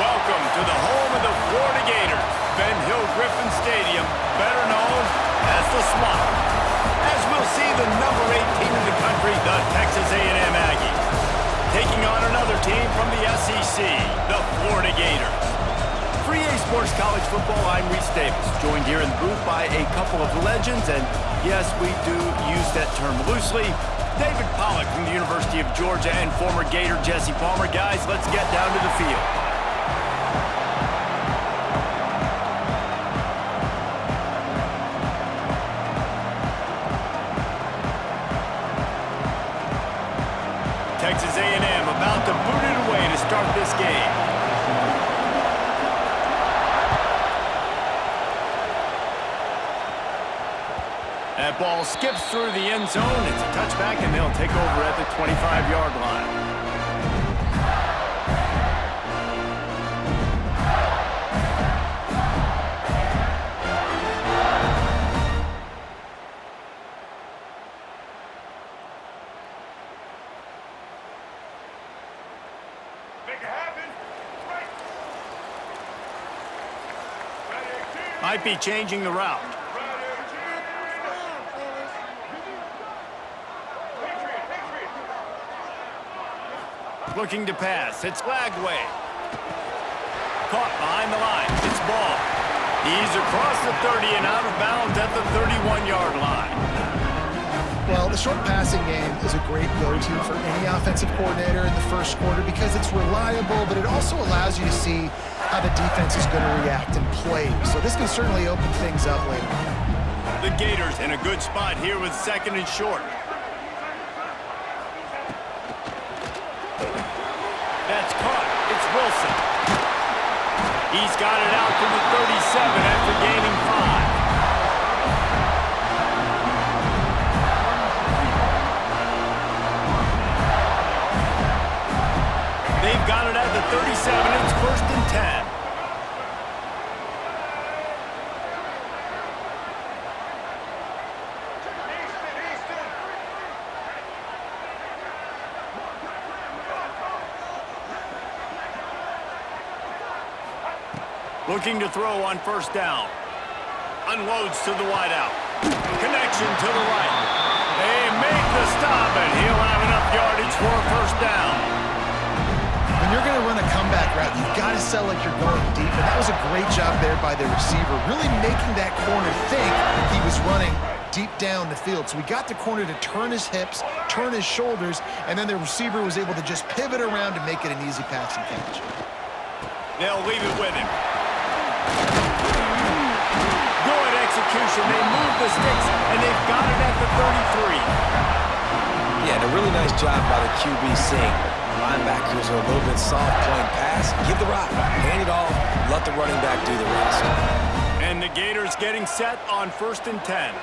Welcome to the home of the Florida Gators, Ben Hill Griffin Stadium, better known as the Swamp. As we'll see, the number 8 team in the country, the Texas A&M Aggies, taking on another team from the SEC, the Florida Gators. For EA Sports College Football, I'm Reese Davis, joined here in the booth by a couple of legends, and yes, we do use that term loosely. David Pollack from the University of Georgia and former Gator Jesse Palmer. Guys, let's get down to the field. Texas A&M about to boot it away to start this game. That ball skips through the end zone. It's a touchback, and they'll take over at the 25-yard line. Might be changing the route. Looking to pass. It's Lagway. Caught behind the line. It's ball. He's across the 30 and out of bounds at the 31-yard line. Well, the short passing game is a great go-to for any offensive coordinator in the first quarter because it's reliable, but it also allows you to see how the defense is going to react and play. So this can certainly open things up later. The Gators in a good spot here with second and short. That's caught. It's Wilson. He's got it out to the 37 after gaining 5. They've got it at the 37. It's first and 10. Looking to throw on first down. Unloads to the wideout. Connection to the right. They make the stop, and he'll have enough yardage for a first down. When you're going to run a comeback route, you've got to sell like you're going deep, and that was a great job there by the receiver, really making that corner think he was running deep down the field. So we got the corner to turn his hips, turn his shoulders, and then the receiver was able to just pivot around and make it an easy pass and catch. They'll leave it with him. Good execution. They move the sticks, and they've got it at the 33. Yeah, and a really nice job by the QB seeing linebackers are a little bit soft playing pass. Give the rock, hand it off, let the running back do the rest. And the Gators getting set on first and 10.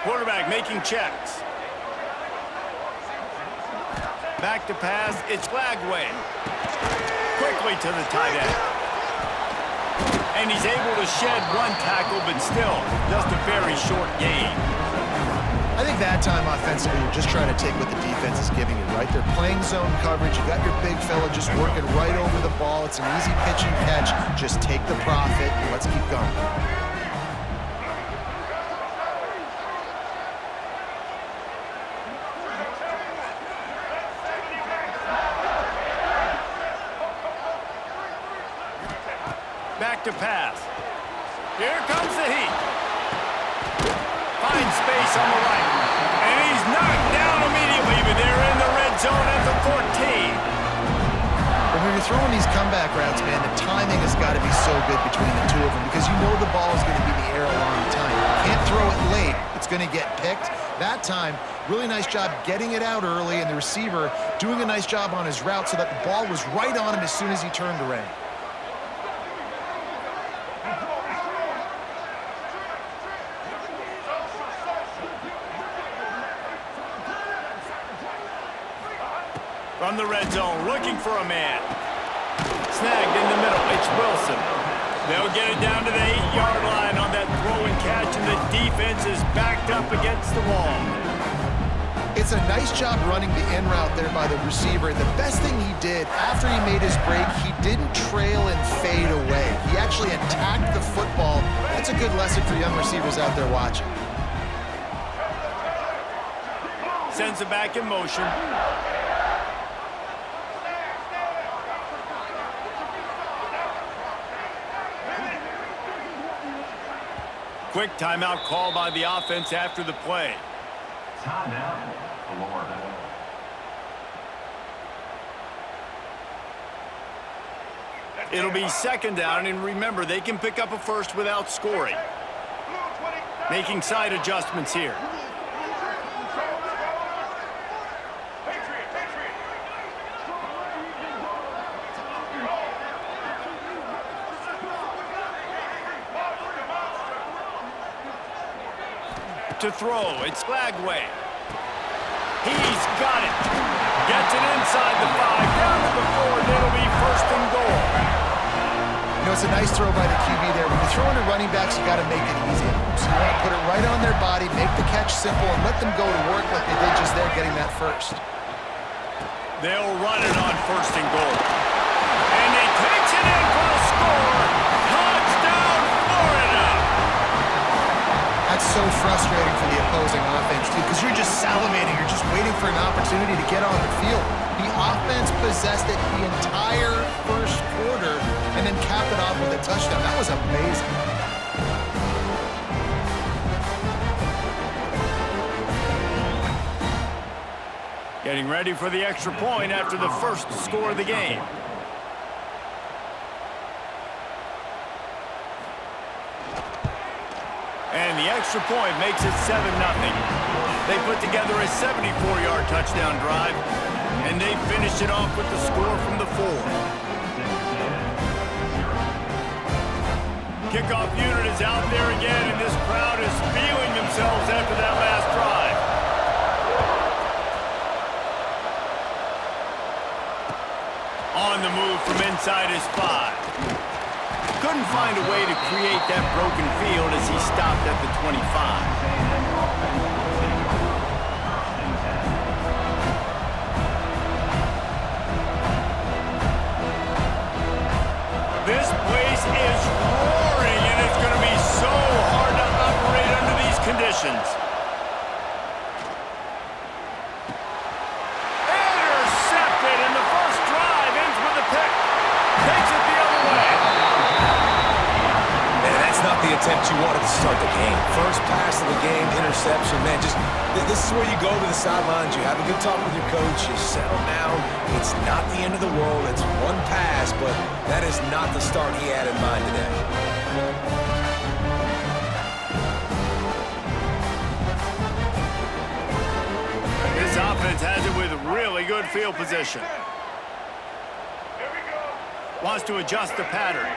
Quarterback making checks. Back to pass. It's Lagway. Quickly to the tight end. And he's able to shed one tackle, but still just a very short gain. I think that time offensively, you're just trying to take what the defense is giving you, right? They're playing zone coverage. You got your big fella just working right over the ball. It's an easy pitch and catch. Just take the profit and let's keep going. Back to pass. Here comes the heat. Finds space on the right. And he's knocked down immediately, but they're in the red zone at the 14. But when you're throwing these comeback routes, man, the timing has got to be so good between the two of them because you know the ball is going to be in the air a long time. You can't throw it late. It's going to get picked. That time, really nice job getting it out early, and the receiver doing a nice job on his route so that the ball was right on him as soon as he turned around. From the red zone, looking for a man. Snagged in the middle, it's Wilson. They'll get it down to the 8-yard line on that throw and catch, and the defense is backed up against the wall. It's a nice job running the in route there by the receiver. The best thing he did after he made his break, he didn't trail and fade away. He actually attacked the football. That's a good lesson for young receivers out there watching. Sends it back in motion. Quick timeout call by the offense after the play. Timeout, Florida. It'll be second down, and remember, they can pick up a first without scoring. Making side adjustments here. To throw, it's Lagway. He's got it. Gets it inside the 5, down to the 4, and it'll be first and goal. You know, it's a nice throw by the QB there. When you're throwing to running backs, you got to make it easy. So you want to put it right on their body, make the catch simple, and let them go to work like they did just there, getting that first. They'll run it on first and goal. And he takes it in for a score. Touchdown, Florida! That's so frustrating for the opposing offense, too, because you're just salivating. You're just waiting for an opportunity to get on the field. The offense possessed it the entire first quarter and then capped it off with a touchdown. That was amazing. Getting ready for the extra point after the first score of the game. And the extra point makes it 7-0. They put together a 74-yard touchdown drive, and they finished it off with the score from the 4. Kickoff unit is out there again, and this crowd is feeling themselves after that last drive. On the move from inside his 5. Couldn't find a way to create that broken field as he stopped at the 25. This place is roaring, and it's going to be so hard to operate under these conditions. Intercepted, and the first drive ends with a pick. Takes it the other way. Not the attempt you wanted to start the game. First pass of the game, interception. Man, just this is where you go to the sidelines. You have a good talk with your coach. You settle down. It's not the end of the world. It's one pass, but that is not the start he had in mind today. This offense has it with really good field position. Wants to adjust the pattern.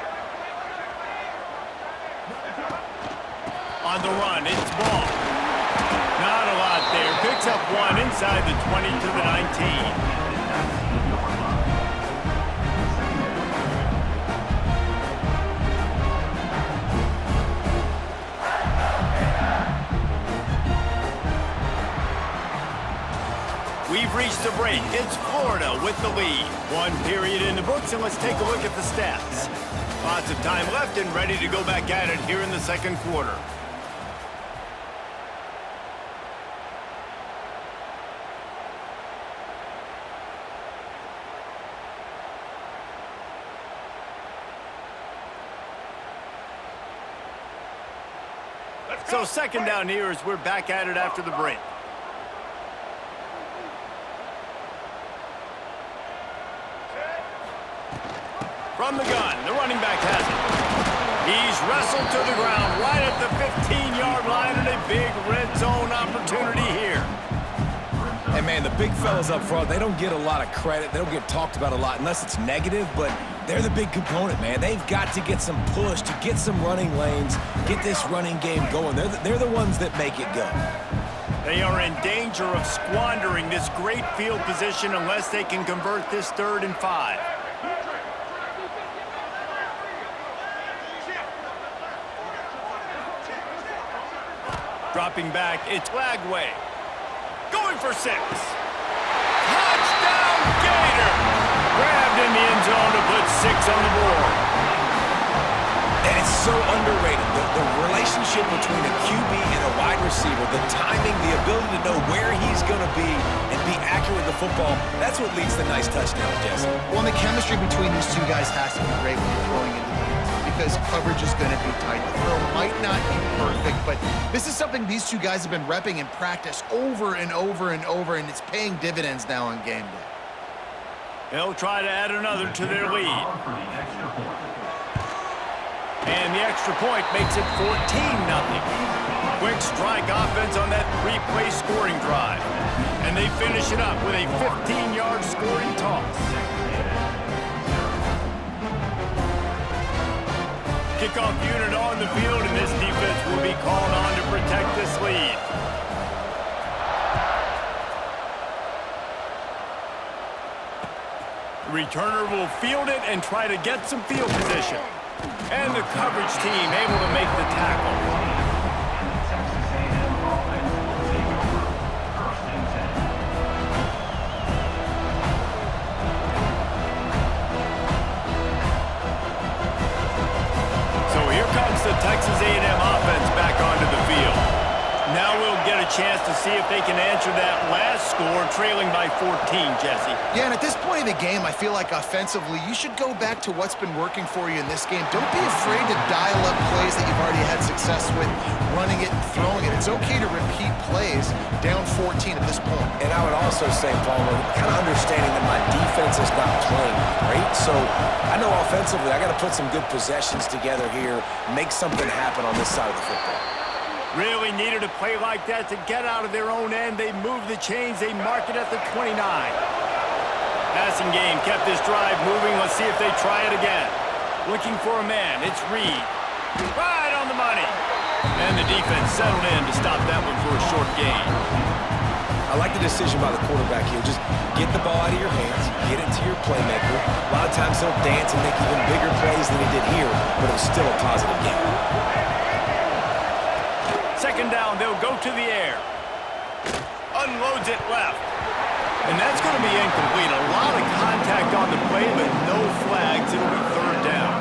On the run, it's Ball. Not a lot there. Picks up one inside the 20 to the 19. We've reached the break. It's Florida with the lead. One period in the books, and let's take a look at the stats. Lots of time left and ready to go back at it here in the second quarter. So second down here as we're back at it after the break. From the gun, the running back has it. He's wrestled to the ground right at the 15-yard line, and a big red zone opportunity here. And man, the big fellas up front, they don't get a lot of credit. They don't get talked about a lot unless it's negative, but they're the big component, man. They've got to get some push, to get some running lanes, get this running game going. They're the ones that make it go. They are in danger of squandering this great field position unless they can convert this 3rd and 5. Dropping back, it's Lagway. Going for 6. Touchdown Gators! Grabbed in the end zone to put 6 on the board. And it's so underrated. The relationship between a QB and a wide receiver, the timing, the ability to know where he's going to be and be accurate with the football, that's what leads to nice touchdowns, Jesse. Well, and the chemistry between these two guys has to be great when you're throwing into the hands because coverage is going to be tight. The throw might not be perfect, but this is something these two guys have been repping in practice over and over and over, and it's paying dividends now on game day. They'll try to add another to their lead. And the extra point makes it 14-0. Quick strike offense on that 3-play scoring drive. And they finish it up with a 15-yard scoring toss. Kickoff unit on the field, and this defense will be called on to protect this lead. The returner will field it and try to get some field position. And the coverage team able to make the tackle. Texas A&M offense will take over 1st and 10. So here comes the Texas A&M offense back onto the field. Now we'll get a chance to see if they can answer that last score, trailing by 14, Jesse. Yeah, and at this point in the game, I feel like offensively, you should go back to what's been working for you in this game. Don't be afraid to dial up plays that you've already had success with, running it and throwing it. It's okay to repeat plays down 14 at this point. And I would also say, Palmer, kind of understanding that my defense is not playing great. So I know offensively I got to put some good possessions together here, make something happen on this side of the football. Really needed a play like that to get out of their own end. They move the chains. They mark it at the 29. Passing game kept this drive moving. Let's see if they try it again. Looking for a man. It's Reed. Right on the money. And the defense settled in to stop that one for a short gain. I like the decision by the quarterback here. Just get the ball out of your hands, get it to your playmaker. A lot of times he'll dance and make even bigger plays than he did here, but it was still a positive game. Second down, they'll go to the air. Unloads it left. And that's going to be incomplete. A lot of contact on the play, but no flags. It'll be 3rd down.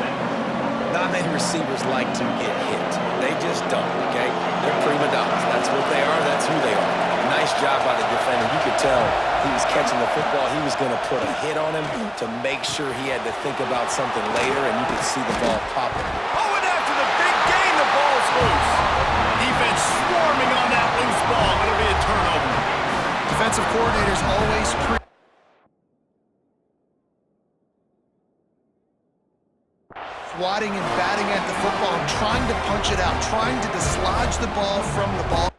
Not many receivers like to get hit. They just don't, okay? They're prima donnas. That's what they are. That's who they are. Nice job by the defender. You could tell he was catching the football. He was going to put a hit on him to make sure he had to think about something later, and you could see the ball popping. Oh, and after the big gain, the ball's loose. Defense swarming on that loose ball. It'll be a turnover. Defensive coordinators always swatting and batting at the football and trying to punch it out, trying to dislodge the ball from the ball.